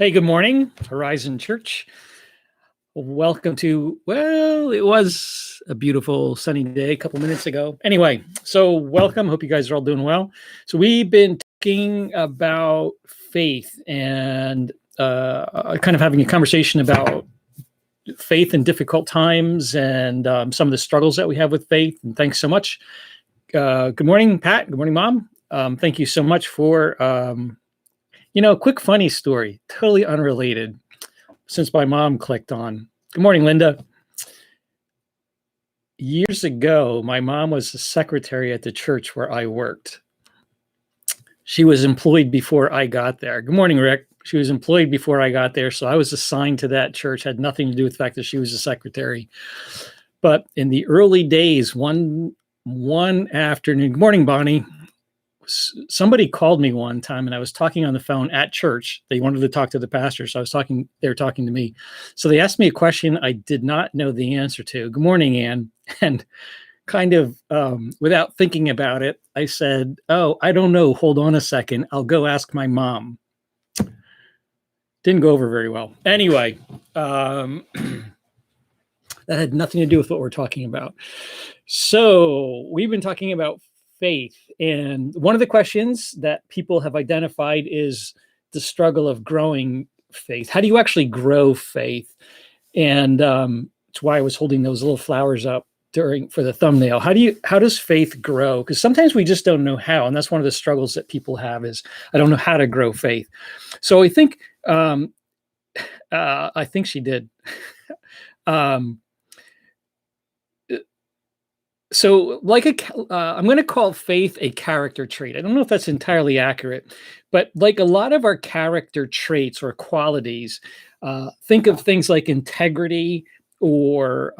Hey, good morning, Horizon Church. Welcome to, well, it was a beautiful sunny day a couple minutes ago. Anyway, so welcome. Hope you guys are all doing well. So we've been talking about faith and kind of having a conversation about faith in difficult times and some of the struggles that we have with faith. And thanks so much. Good morning, Pat. Good morning, Mom. Thank you so much for quick funny story, totally unrelated, since my mom clicked on. Good morning, Linda. Years ago, my mom was the secretary at the church where I worked. She was employed before I got there. Good morning, Rick. She was employed before I got there, so I was assigned to that church. Had nothing to do with the fact that she was a secretary. But in the early days, one afternoon, good morning, Bonnie. Somebody called me one time and I was talking on the phone at church. They wanted to talk to the pastor. So they were talking to me. So they asked me a question I did not know the answer to. Good morning, Ann. And kind of without thinking about it, I said, oh, I don't know. Hold on a second. I'll go ask my mom. Didn't go over very well. Anyway, that had nothing to do with what we're talking about. So we've been talking about faith. And one of the questions that people have identified is the struggle of growing faith. How do you actually grow faith? And that's why I was holding those little flowers up for the thumbnail. How does faith grow? Because sometimes we just don't know how. And that's one of the struggles that people have is, I don't know how to grow faith. So I think she did. So I'm going to call faith a character trait. I don't know if that's entirely accurate, but like a lot of our character traits or qualities, think of things like integrity or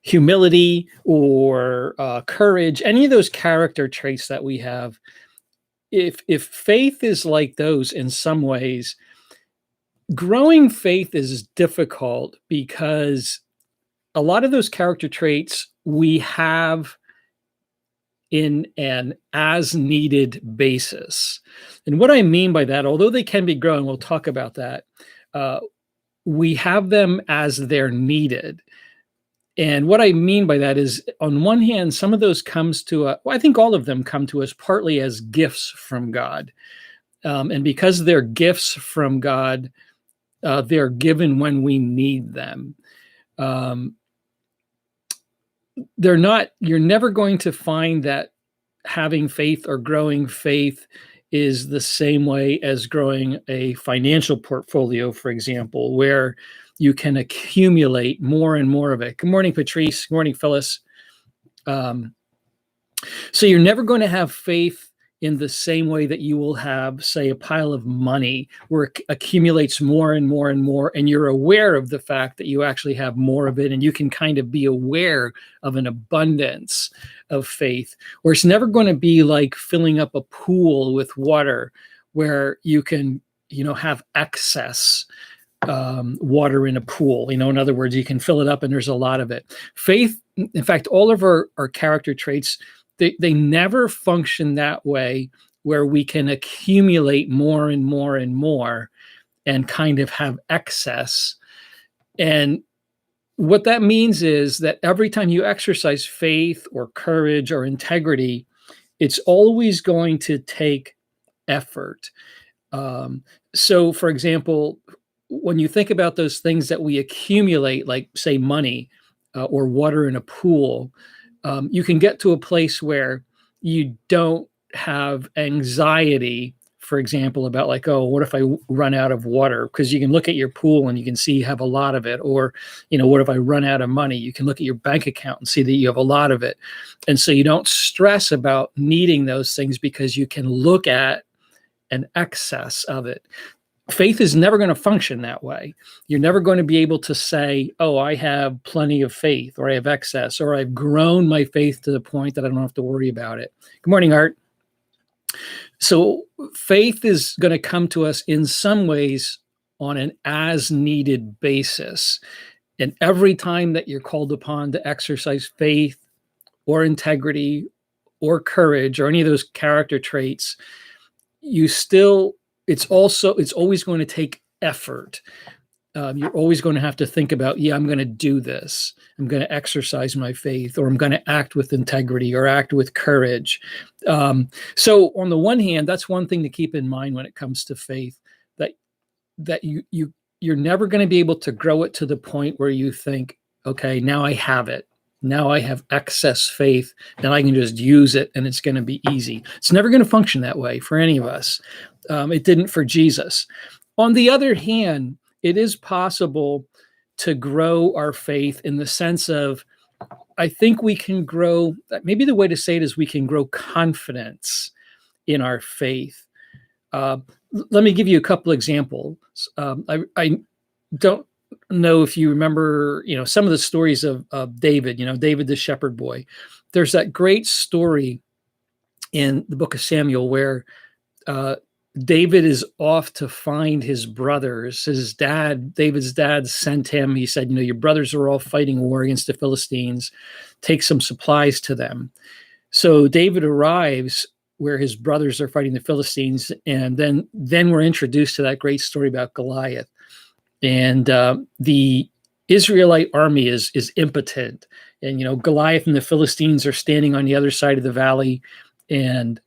humility or courage, any of those character traits that we have. If faith is like those in some ways, growing faith is difficult because a lot of those character traits we have in an as needed basis. And what I mean by that, although they can be grown, we'll talk about that, we have them as they're needed. And what I mean by that is, on one hand, some of those I think all of them come to us partly as gifts from God. And because they're gifts from God, they're given when we need them. You're never going to find that having faith or growing faith is the same way as growing a financial portfolio, for example, where you can accumulate more and more of it. Good morning, Patrice. Good morning, Phyllis. So you're never going to have faith in the same way that you will have, say, a pile of money where it accumulates more and more and more, and you're aware of the fact that you actually have more of it, and you can kind of be aware of an abundance of faith, where it's never going to be like filling up a pool with water where you can, have excess water in a pool. In other words, you can fill it up and there's a lot of it. Faith, in fact, all of our character traits, they never function that way, where we can accumulate more and more and more and kind of have excess. And what that means is that every time you exercise faith or courage or integrity, it's always going to take effort. So, for example, when you think about those things that we accumulate, like, say, money or water in a pool, you can get to a place where you don't have anxiety, for example, about like, oh, what if I run out of water? Because you can look at your pool and you can see you have a lot of it. Or, what if I run out of money? You can look at your bank account and see that you have a lot of it. And so you don't stress about needing those things because you can look at an excess of it. Faith is never going to function that way. You're never going to be able to say, oh, I have plenty of faith, or I have excess, or I've grown my faith to the point that I don't have to worry about it. Good morning, Art. So faith is going to come to us in some ways on an as needed basis. And every time that you're called upon to exercise faith or integrity or courage or any of those character traits, you still it's always going to take effort. You're always going to have to think about, yeah, I'm going to do this. I'm going to exercise my faith, or I'm going to act with integrity or act with courage. So on the one hand, that's one thing to keep in mind when it comes to faith, that you're never going to be able to grow it to the point where you think, okay, now I have it. Now I have excess faith and I can just use it and it's going to be easy. It's never going to function that way for any of us. It didn't for Jesus. On the other hand, it is possible to grow our faith in the sense of, I think we can grow, maybe the way to say it is we can grow confidence in our faith. Let me give you a couple examples. I don't know if you remember, some of the stories of David, David the shepherd boy. There's that great story in the book of Samuel where David is off to find his brothers. David's dad sent him. He said, your brothers are all fighting war against the Philistines. Take some supplies to them. So David arrives where his brothers are fighting the Philistines. And then we're introduced to that great story about Goliath. And the Israelite army is impotent. And, Goliath and the Philistines are standing on the other side of the valley. And,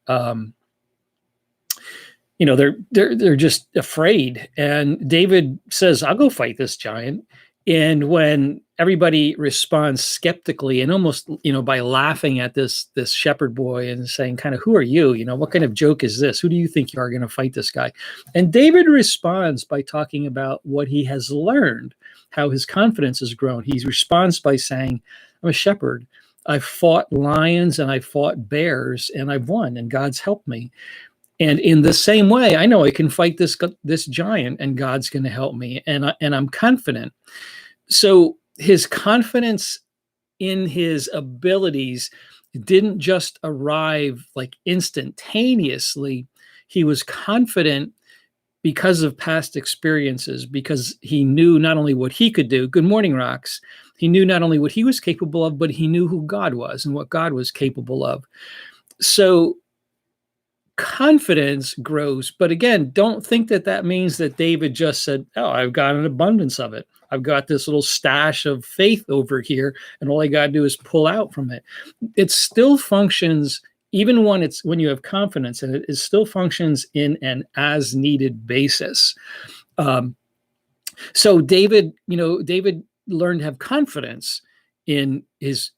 they're just afraid. And David says, I'll go fight this giant. And when everybody responds skeptically and almost, by laughing at this shepherd boy and saying, kind of, who are you? What kind of joke is this? Who do you think you are going to fight this guy? And David responds by talking about what he has learned, how his confidence has grown. He responds by saying, I'm a shepherd. I've fought lions and I fought bears and I've won, and God's helped me. And in the same way, I know I can fight this giant, and God's going to help me, and I'm confident. So his confidence in his abilities didn't just arrive like instantaneously. He was confident because of past experiences, because he knew not only what he could do. Good morning, Rox. He knew not only what he was capable of, but he knew who God was and what God was capable of. So confidence grows. But again, don't think that means that David just said, oh, I've got an abundance of it. I've got this little stash of faith over here, and all I got to do is pull out from it. It still functions, even when you have confidence in it, it still functions in an as needed basis. So David learned to have confidence in his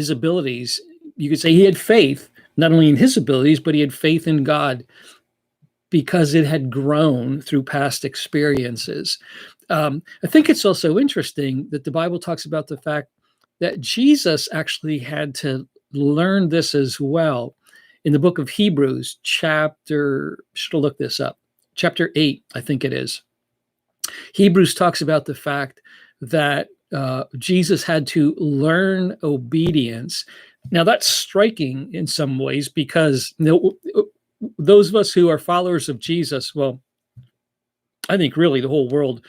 abilities. You could say he had faith, not only in his abilities, but he had faith in God because it had grown through past experiences. I think it's also interesting that the Bible talks about the fact that Jesus actually had to learn this as well. In the book of Hebrews, should have looked this up, chapter 8, I think it is. Hebrews talks about the fact that Jesus had to learn obedience. Now, that's striking in some ways because those of us who are followers of Jesus, well, I think really the whole world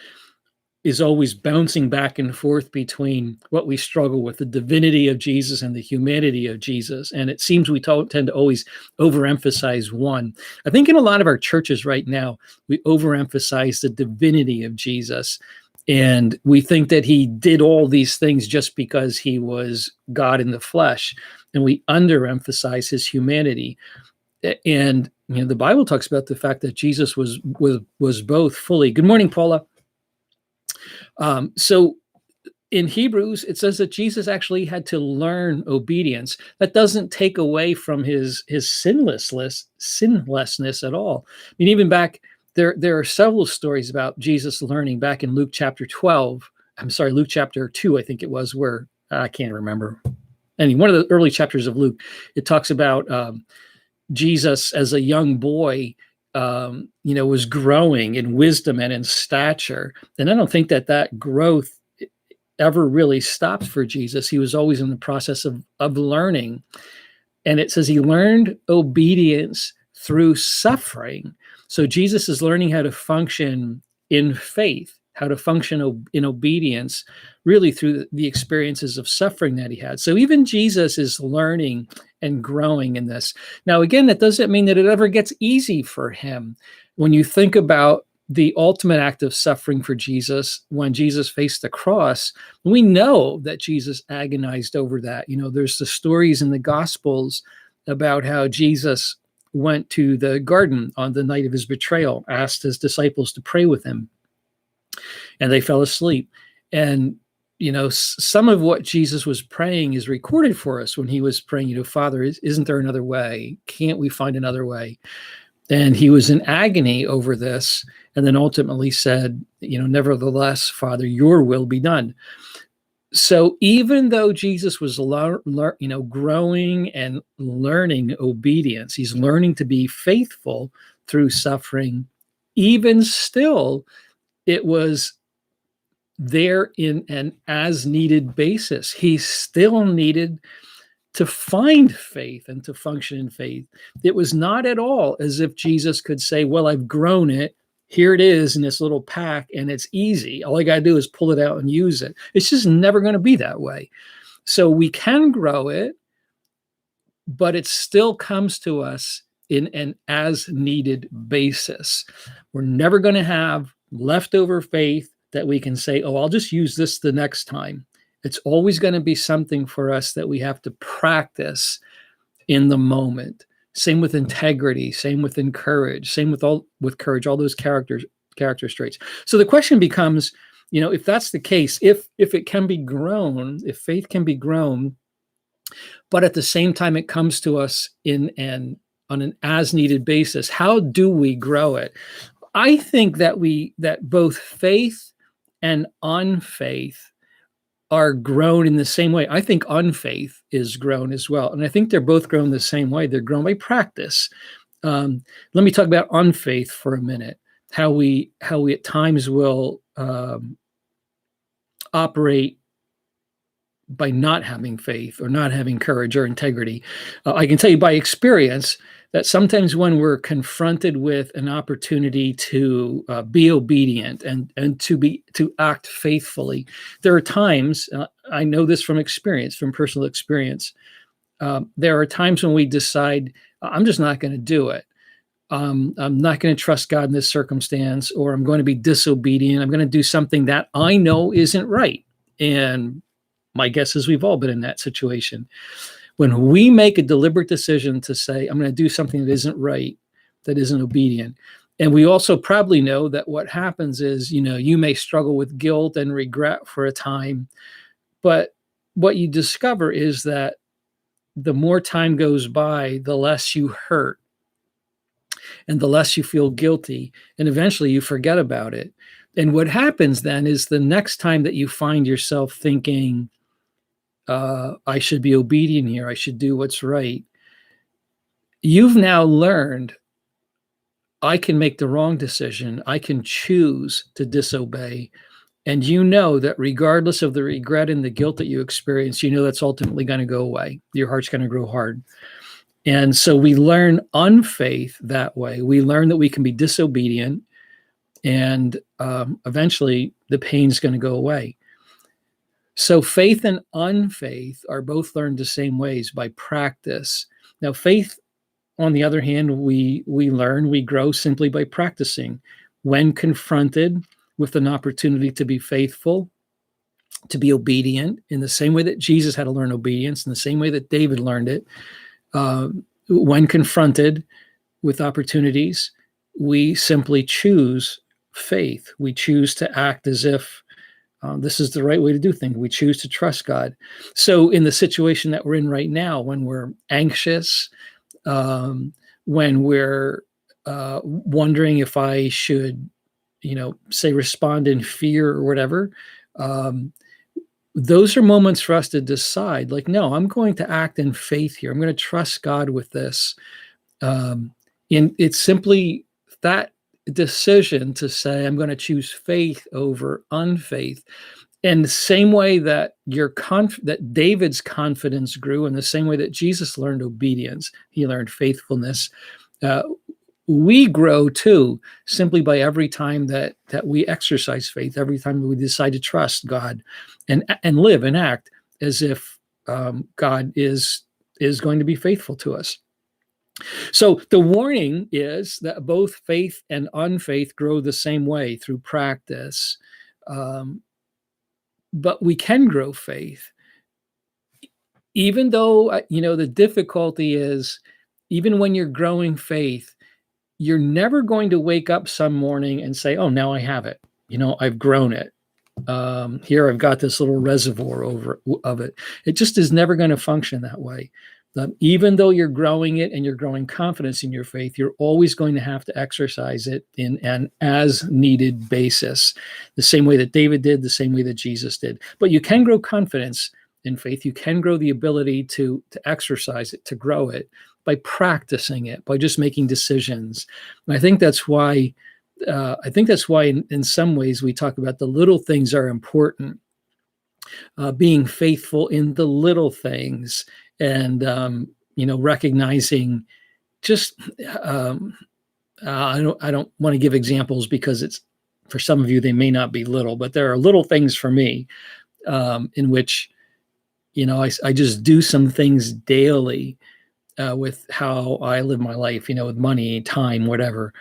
is always bouncing back and forth between what we struggle with, the divinity of Jesus and the humanity of Jesus. And it seems we tend to always overemphasize one. I think in a lot of our churches right now, we overemphasize the divinity of Jesus. And we think that he did all these things just because he was God in the flesh, and we underemphasize his humanity. And the Bible talks about the fact that Jesus was both fully. Good morning, Paula. So in Hebrews, it says that Jesus actually had to learn obedience. That doesn't take away from his sinlessness at all. I mean, even back. There are several stories about Jesus learning back in Luke chapter 2, I think it was, where I can't remember. One of the early chapters of Luke, it talks about Jesus as a young boy, was growing in wisdom and in stature. And I don't think that growth ever really stopped for Jesus. He was always in the process of learning. And it says he learned obedience through suffering. So Jesus is learning how to function in faith, how to function in obedience, really through the experiences of suffering that he had. So even Jesus is learning and growing in this. Now, again, that doesn't mean that it ever gets easy for him. When you think about the ultimate act of suffering for Jesus, when Jesus faced the cross, we know that Jesus agonized over that. There's the stories in the Gospels about how Jesus went to the garden on the night of his betrayal, asked his disciples to pray with him, and they fell asleep. And some of what Jesus was praying is recorded for us when he was praying, Father, isn't there another way? Can't we find another way? And he was in agony over this, and then ultimately said, nevertheless, Father, your will be done. So even though Jesus was growing and learning obedience, he's learning to be faithful through suffering, even still, it was there in an as-needed basis. He still needed to find faith and to function in faith. It was not at all as if Jesus could say, well, I've grown it. Here it is in this little pack, and it's easy. All I got to do is pull it out and use it. It's just never going to be that way. So we can grow it, but it still comes to us in an as-needed basis. We're never going to have leftover faith that we can say, oh, I'll just use this the next time. It's always going to be something for us that we have to practice in the moment. Same with integrity, same with courage, same with courage, all those character traits. So the question becomes, if that's the case, if it can be grown, if faith can be grown, but at the same time it comes to us on an as-needed basis, how do we grow it? I think that both faith and unfaith are grown in the same way. I think unfaith is grown as well. And I think they're both grown the same way. They're grown by practice. Let me talk about unfaith for a minute, how we at times will operate by not having faith or not having courage or integrity. I can tell you by experience that sometimes when we're confronted with an opportunity to be obedient and to act faithfully, there are times, I know this from experience, from personal experience, there are times when we decide, I'm just not going to do it. I'm not going to trust God in this circumstance, or I'm going to be disobedient. I'm going to do something that I know isn't right. And my guess is we've all been in that situation. When we make a deliberate decision to say, I'm going to do something that isn't right, that isn't obedient. And we also probably know that what happens is, you may struggle with guilt and regret for a time, but what you discover is that the more time goes by, the less you hurt and the less you feel guilty, and eventually you forget about it. And what happens then is the next time that you find yourself thinking, I should be obedient here, I should do what's right, you've now learned, I can make the wrong decision, I can choose to disobey, and you know that regardless of the regret and the guilt that you experience, that's ultimately going to go away. Your heart's going to grow hard. And so we learn unfaith that way. We learn that we can be disobedient, and eventually the pain's going to go away. So faith and unfaith are both learned the same ways, by practice. Now, faith, on the other hand, we grow simply by practicing. When confronted with an opportunity to be faithful, to be obedient, in the same way that Jesus had to learn obedience, in the same way that David learned it, when confronted with opportunities, we simply choose faith. We choose to act as if this is the right way to do things. We choose to trust God. So in the situation that we're in right now, when we're anxious, when we're wondering if I should, say respond in fear or whatever, those are moments for us to decide, like, no, I'm going to act in faith here. I'm going to trust God with this. And it's simply that decision to say, I'm going to choose faith over unfaith. And the same way that that David's confidence grew, in the same way that Jesus learned obedience, he learned faithfulness. we grow too, simply by every time that we exercise faith, every time we decide to trust God and live and act as if God is going to be faithful to us. So the warning is that both faith and unfaith grow the same way through practice. But we can grow faith, even though, the difficulty is, even when you're growing faith, you're never going to wake up some morning and say, oh, now I have it. I've grown it. Here I've got this little reservoir of it. It just is never going to function that way. Even though you're growing it and you're growing confidence in your faith, you're always going to have to exercise it in an as needed basis, the same way that David did, the same way that Jesus did. But you can grow confidence in faith. You can grow the ability to exercise it, to grow it by practicing it, by just making decisions. And I think that's why in some ways we talk about the little things are important, being faithful in the little things, and recognizing just I don't want to give examples because it's, for some of you they may not be little, but there are little things for me in which I just do some things daily with how I live my life, with money, time, whatever,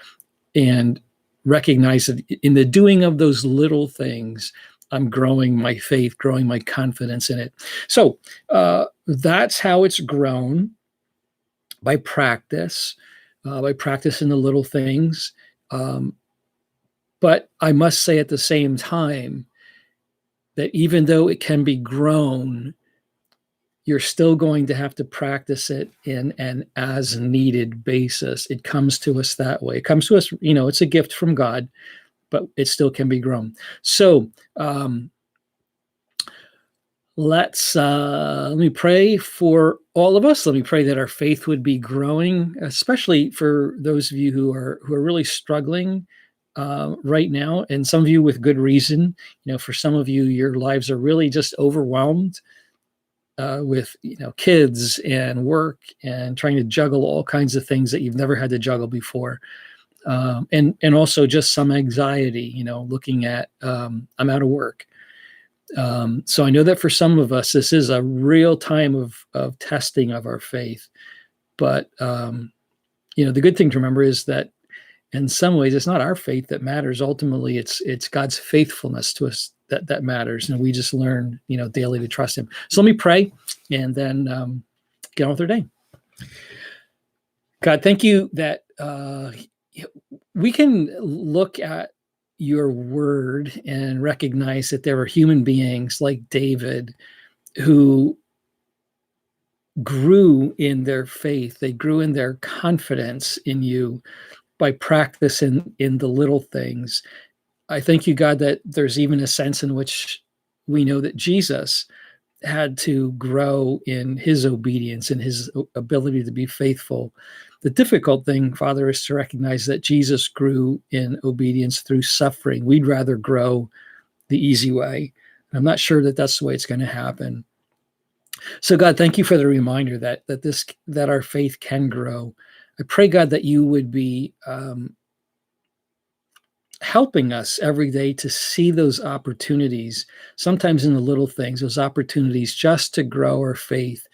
and recognize that in the doing of those little things, I'm growing my faith, growing my confidence in it. So that's how it's grown, by practice, by practicing the little things. But I must say at the same time that even though it can be grown, you're still going to have to practice it in an as needed basis. It comes to us that way. It comes to us, it's a gift from God, but it still can be grown. So let me pray for all of us. Let me pray that our faith would be growing, especially for those of you who are really struggling right now, and some of you with good reason. For some of you, your lives are really just overwhelmed with kids and work and trying to juggle all kinds of things that you've never had to juggle before, and also just some anxiety. Looking at I'm out of work. So I know that for some of us, this is a real time of testing of our faith. But the good thing to remember is that in some ways, it's not our faith that matters. Ultimately, it's God's faithfulness to us that matters, and we just learn daily to trust Him. So let me pray, and then get on with our day. God, thank you that we can look at your word and recognize that there are human beings like David who grew in their faith. They grew in their confidence in you by practicing in the little things. I thank you, God, that there's even a sense in which we know that Jesus had to grow in his obedience and his ability to be faithful. The difficult thing, Father, is to recognize that Jesus grew in obedience through suffering. We'd rather grow the easy way. I'm not sure that that's the way it's going to happen. So, God, thank you for the reminder that our faith can grow. I pray, God, that you would be helping us every day to see those opportunities, sometimes in the little things, those opportunities just to grow our faith,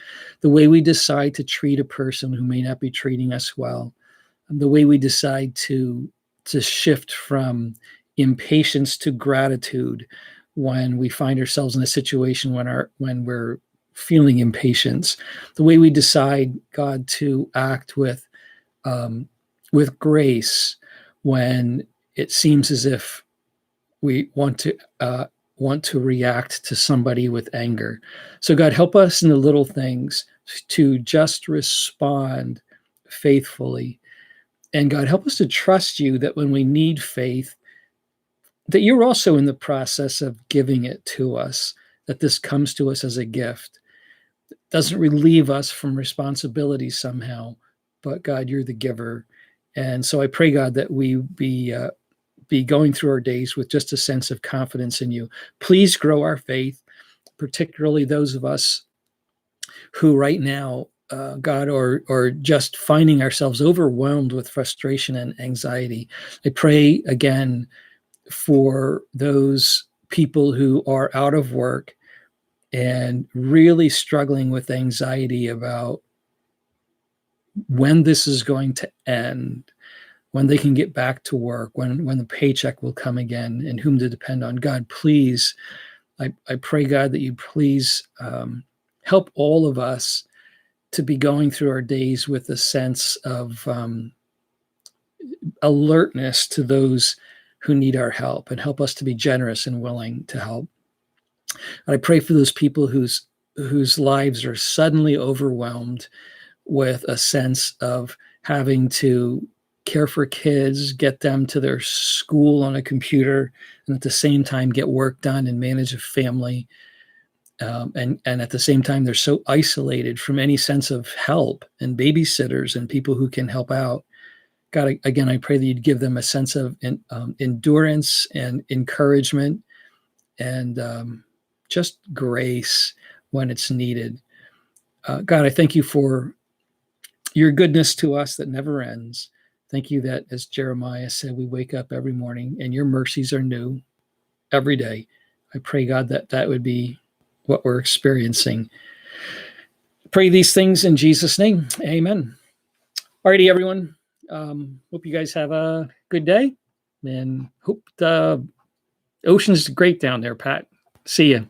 the way we decide to treat a person who may not be treating us well, the way we decide to shift from impatience to gratitude when we find ourselves in a situation when we're feeling impatience, the way we decide, God, to act with grace when it seems as if we want to react to somebody with anger. So God, help us in the little things to just respond faithfully. And God, help us to trust you that when we need faith, that you're also in the process of giving it to us, that this comes to us as a gift. It doesn't relieve us from responsibility somehow, but God, you're the giver. And so I pray, God, that we be going through our days with just a sense of confidence in you. Please grow our faith, particularly those of us who right now God, or just finding ourselves overwhelmed with frustration and anxiety. I pray again for those people who are out of work and really struggling with anxiety about when this is going to end, when they can get back to work, when the paycheck will come again, and whom to depend on. God, please, I pray, God, that you please help all of us to be going through our days with a sense of alertness to those who need our help, and help us to be generous and willing to help. And I pray for those people whose lives are suddenly overwhelmed with a sense of having to care for kids, get them to their school on a computer, and at the same time get work done and manage a family. And at the same time, they're so isolated from any sense of help and babysitters and people who can help out. God, again, I pray that you'd give them a sense of endurance and encouragement and just grace when it's needed. God, I thank you for your goodness to us that never ends. Thank you that, as Jeremiah said, we wake up every morning and your mercies are new every day. I pray, God, that that would be what we're experiencing. Pray these things in Jesus' name. Amen. Alrighty, everyone. Hope you guys have a good day, and hope the ocean's great down there, Pat. See you.